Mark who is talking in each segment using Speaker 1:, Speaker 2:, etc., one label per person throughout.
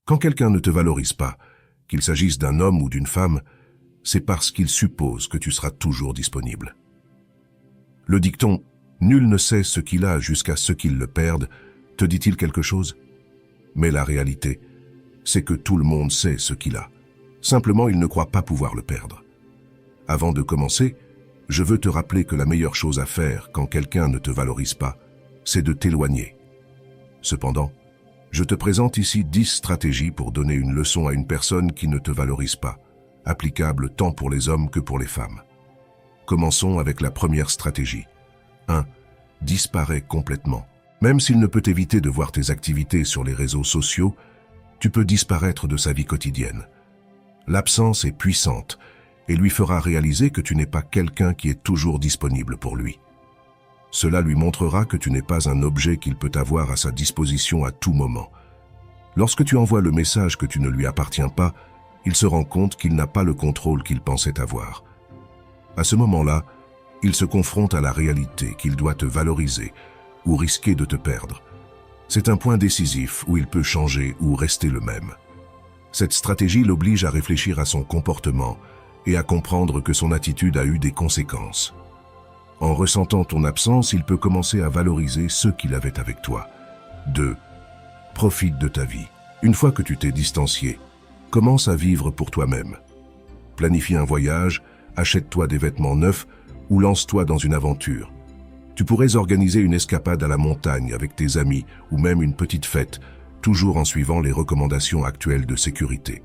Speaker 1: Quand quelqu'un ne te valorise pas, qu'il s'agisse d'un homme ou d'une femme, c'est parce qu'il suppose que tu seras toujours disponible. Le dicton « Nul ne sait ce qu'il a jusqu'à ce qu'il le perde » te dit-il quelque chose? Mais la réalité, c'est que tout le monde sait ce qu'il a. Simplement, il ne croit pas pouvoir le perdre. Avant de commencer, je veux te rappeler que la meilleure chose à faire quand quelqu'un ne te valorise pas, c'est de t'éloigner. Cependant, je te présente ici 10 stratégies pour donner une leçon à une personne qui ne te valorise pas, applicable tant pour les hommes que pour les femmes. Commençons avec la première stratégie. 1. Disparais complètement. Même s'il ne peut éviter de voir tes activités sur les réseaux sociaux, tu peux disparaître de sa vie quotidienne. L'absence est puissante et lui fera réaliser que tu n'es pas quelqu'un qui est toujours disponible pour lui. Cela lui montrera que tu n'es pas un objet qu'il peut avoir à sa disposition à tout moment. Lorsque tu envoies le message que tu ne lui appartiens pas, il se rend compte qu'il n'a pas le contrôle qu'il pensait avoir. À ce moment-là, il se confronte à la réalité qu'il doit te valoriser ou risquer de te perdre. C'est un point décisif où il peut changer ou rester le même. Cette stratégie l'oblige à réfléchir à son comportement et à comprendre que son attitude a eu des conséquences. En ressentant ton absence, il peut commencer à valoriser ce qu'il avait avec toi. 2. Profite de ta vie. Une fois que tu t'es distancié, commence à vivre pour toi-même. Planifie un voyage, achète-toi des vêtements neufs ou lance-toi dans une aventure. Tu pourrais organiser une escapade à la montagne avec tes amis ou même une petite fête, toujours en suivant les recommandations actuelles de sécurité.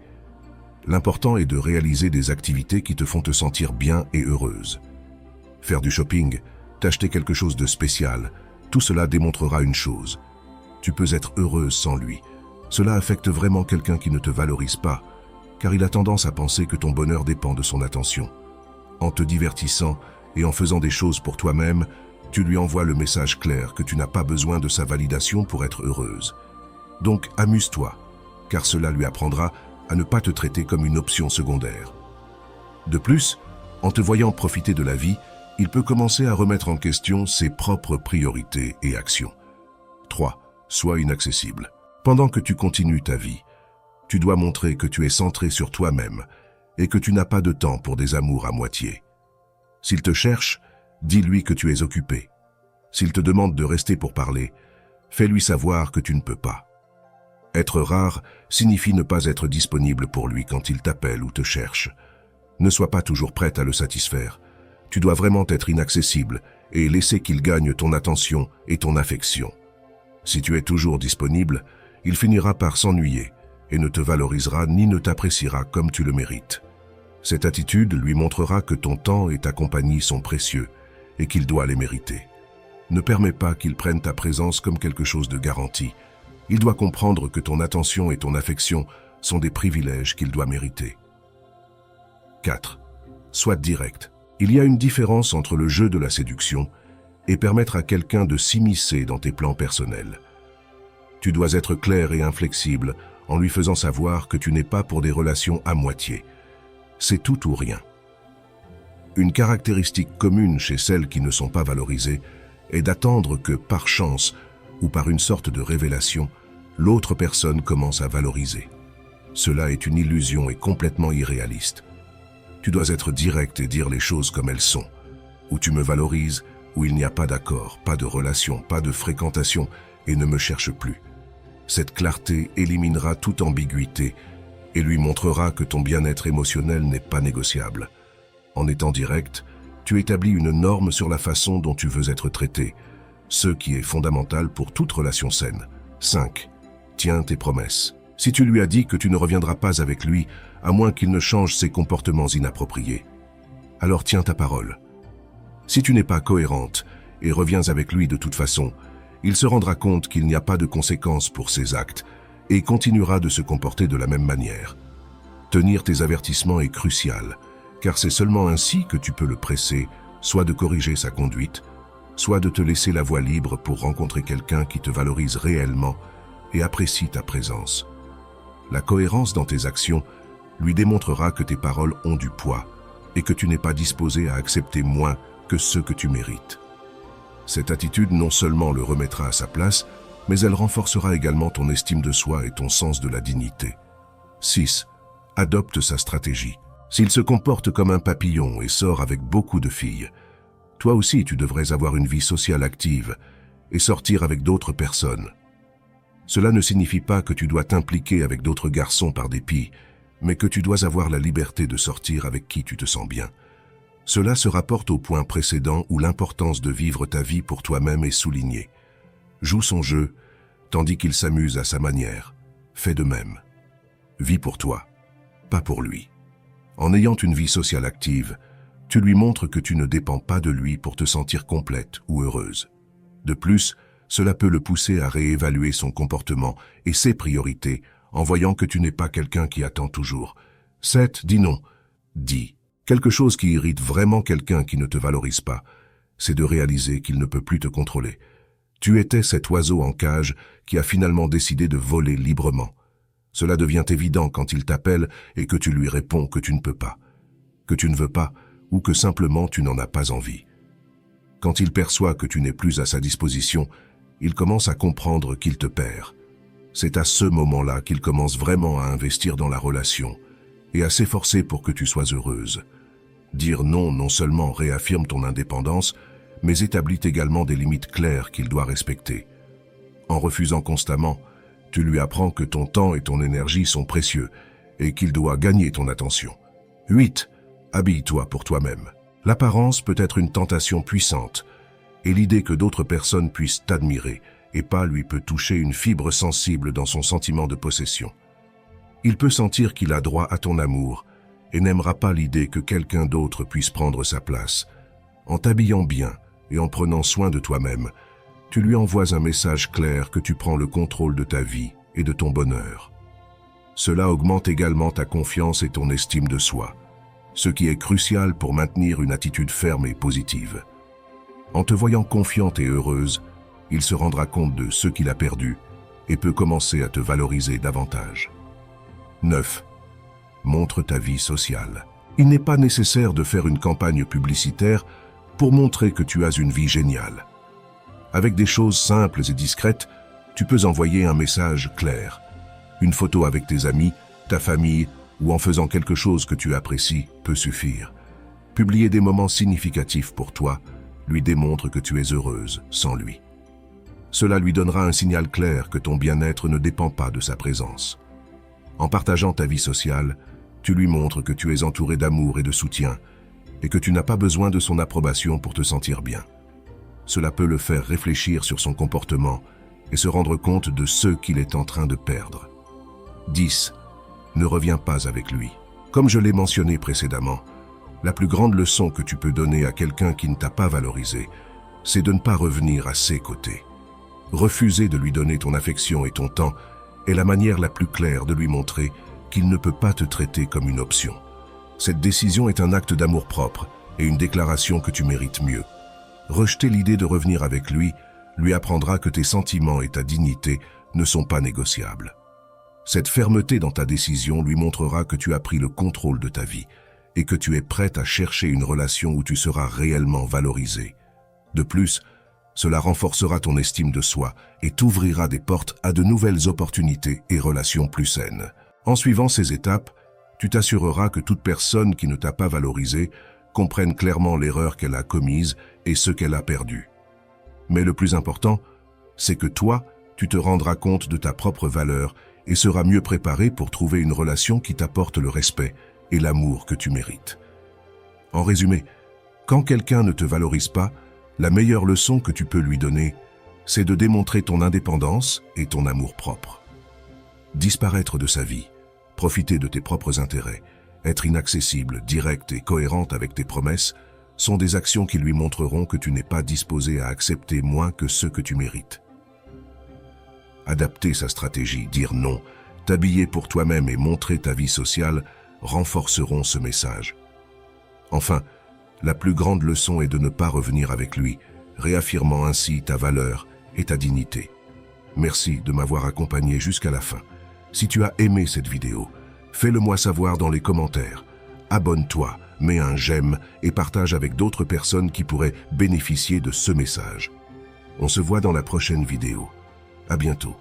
Speaker 1: L'important est de réaliser des activités qui te font te sentir bien et heureuse. Faire du shopping, t'acheter quelque chose de spécial, tout cela démontrera une chose. Tu peux être heureuse sans lui. Cela affecte vraiment quelqu'un qui ne te valorise pas, car il a tendance à penser que ton bonheur dépend de son attention. En te divertissant et en faisant des choses pour toi-même, tu lui envoies le message clair que tu n'as pas besoin de sa validation pour être heureuse. Donc amuse-toi, car cela lui apprendra à ne pas te traiter comme une option secondaire. De plus, en te voyant profiter de la vie, il peut commencer à remettre en question ses propres priorités et actions. 3. Sois inaccessible. Pendant que tu continues ta vie, tu dois montrer que tu es centré sur toi-même et que tu n'as pas de temps pour des amours à moitié. S'il te cherche, dis-lui que tu es occupé. S'il te demande de rester pour parler, fais-lui savoir que tu ne peux pas. Être rare signifie ne pas être disponible pour lui quand il t'appelle ou te cherche. Ne sois pas toujours prête à le satisfaire. Tu dois vraiment être inaccessible et laisser qu'il gagne ton attention et ton affection. Si tu es toujours disponible, il finira par s'ennuyer et ne te valorisera ni ne t'appréciera comme tu le mérites. Cette attitude lui montrera que ton temps et ta compagnie sont précieux et qu'il doit les mériter. Ne permets pas qu'il prenne ta présence comme quelque chose de garanti. Il doit comprendre que ton attention et ton affection sont des privilèges qu'il doit mériter. 4. Sois direct. Il y a une différence entre le jeu de la séduction et permettre à quelqu'un de s'immiscer dans tes plans personnels. Tu dois être clair et inflexible en lui faisant savoir que tu n'es pas pour des relations à moitié. C'est tout ou rien. Une caractéristique commune chez celles qui ne sont pas valorisées est d'attendre que, par chance ou par une sorte de révélation, l'autre personne commence à valoriser. Cela est une illusion et complètement irréaliste. Tu dois être direct et dire les choses comme elles sont. Où tu me valorises, où il n'y a pas d'accord, pas de relation, pas de fréquentation et ne me cherche plus. Cette clarté éliminera toute ambiguïté et lui montrera que ton bien-être émotionnel n'est pas négociable. En étant direct, tu établis une norme sur la façon dont tu veux être traité, ce qui est fondamental pour toute relation saine. 5. Tiens tes promesses. Si tu lui as dit que tu ne reviendras pas avec lui, à moins qu'il ne change ses comportements inappropriés, alors tiens ta parole. Si tu n'es pas cohérente et reviens avec lui de toute façon, il se rendra compte qu'il n'y a pas de conséquences pour ses actes et continuera de se comporter de la même manière. Tenir tes avertissements est crucial, car c'est seulement ainsi que tu peux le presser, soit de corriger sa conduite, soit de te laisser la voie libre pour rencontrer quelqu'un qui te valorise réellement et apprécie ta présence. La cohérence dans tes actions lui démontrera que tes paroles ont du poids et que tu n'es pas disposé à accepter moins que ce que tu mérites. Cette attitude non seulement le remettra à sa place, mais elle renforcera également ton estime de soi et ton sens de la dignité. 6. Adopte sa stratégie. S'il se comporte comme un papillon et sort avec beaucoup de filles, toi aussi tu devrais avoir une vie sociale active et sortir avec d'autres personnes. Cela ne signifie pas que tu dois t'impliquer avec d'autres garçons par dépit, mais que tu dois avoir la liberté de sortir avec qui tu te sens bien. Cela se rapporte au point précédent où l'importance de vivre ta vie pour toi-même est soulignée. Joue son jeu, tandis qu'il s'amuse à sa manière. Fais de même. Vis pour toi, pas pour lui. En ayant une vie sociale active, tu lui montres que tu ne dépends pas de lui pour te sentir complète ou heureuse. De plus, cela peut le pousser à réévaluer son comportement et ses priorités en voyant que tu n'es pas quelqu'un qui attend toujours. 7. Dis non. Dis. Quelque chose qui irrite vraiment quelqu'un qui ne te valorise pas, c'est de réaliser qu'il ne peut plus te contrôler. Tu étais cet oiseau en cage qui a finalement décidé de voler librement. Cela devient évident quand il t'appelle et que tu lui réponds que tu ne peux pas, que tu ne veux pas ou que simplement tu n'en as pas envie. Quand il perçoit que tu n'es plus à sa disposition, il commence à comprendre qu'il te perd. C'est à ce moment-là qu'il commence vraiment à investir dans la relation et à s'efforcer pour que tu sois heureuse. Dire non non seulement réaffirme ton indépendance, mais établit également des limites claires qu'il doit respecter. En refusant constamment, tu lui apprends que ton temps et ton énergie sont précieux et qu'il doit gagner ton attention. 8. Habille-toi pour toi-même. L'apparence peut être une tentation puissante et l'idée que d'autres personnes puissent t'admirer et pas lui peut toucher une fibre sensible dans son sentiment de possession. Il peut sentir qu'il a droit à ton amour et n'aimera pas l'idée que quelqu'un d'autre puisse prendre sa place. En t'habillant bien et en prenant soin de toi-même, tu lui envoies un message clair que tu prends le contrôle de ta vie et de ton bonheur. Cela augmente également ta confiance et ton estime de soi, ce qui est crucial pour maintenir une attitude ferme et positive. En te voyant confiante et heureuse, il se rendra compte de ce qu'il a perdu et peut commencer à te valoriser davantage. 9. Montre ta vie sociale. Il n'est pas nécessaire de faire une campagne publicitaire pour montrer que tu as une vie géniale. Avec des choses simples et discrètes, tu peux envoyer un message clair. Une photo avec tes amis, ta famille ou en faisant quelque chose que tu apprécies peut suffire. Publier des moments significatifs pour toi lui démontre que tu es heureuse sans lui. Cela lui donnera un signal clair que ton bien-être ne dépend pas de sa présence. En partageant ta vie sociale, tu lui montres que tu es entouré d'amour et de soutien et que tu n'as pas besoin de son approbation pour te sentir bien. Cela peut le faire réfléchir sur son comportement et se rendre compte de ce qu'il est en train de perdre. 10. Ne reviens pas avec lui. Comme je l'ai mentionné précédemment, la plus grande leçon que tu peux donner à quelqu'un qui ne t'a pas valorisé, c'est de ne pas revenir à ses côtés. Refuser de lui donner ton affection et ton temps est la manière la plus claire de lui montrer qu'il ne peut pas te traiter comme une option. Cette décision est un acte d'amour-propre et une déclaration que tu mérites mieux. Rejeter l'idée de revenir avec lui apprendra que tes sentiments et ta dignité ne sont pas négociables. Cette fermeté dans ta décision lui montrera que tu as pris le contrôle de ta vie et que tu es prête à chercher une relation où tu seras réellement valorisé. De plus, cela renforcera ton estime de soi et t'ouvrira des portes à de nouvelles opportunités et relations plus saines. En suivant ces étapes, tu t'assureras que toute personne qui ne t'a pas valorisé comprenne clairement l'erreur qu'elle a commise et ce qu'elle a perdu. Mais le plus important, c'est que toi, tu te rendras compte de ta propre valeur et seras mieux préparé pour trouver une relation qui t'apporte le respect et l'amour que tu mérites. En résumé, quand quelqu'un ne te valorise pas, la meilleure leçon que tu peux lui donner, c'est de démontrer ton indépendance et ton amour-propre. Disparaître de sa vie, profiter de tes propres intérêts, être inaccessible, directe et cohérente avec tes promesses, sont des actions qui lui montreront que tu n'es pas disposé à accepter moins que ce que tu mérites. Adapter sa stratégie, dire non, t'habiller pour toi-même et montrer ta vie sociale renforceront ce message. Enfin, la plus grande leçon est de ne pas revenir avec lui, réaffirmant ainsi ta valeur et ta dignité. Merci de m'avoir accompagné jusqu'à la fin. Si tu as aimé cette vidéo, fais-le moi savoir dans les commentaires. Abonne-toi, mets un j'aime et partage avec d'autres personnes qui pourraient bénéficier de ce message. On se voit dans la prochaine vidéo. À bientôt.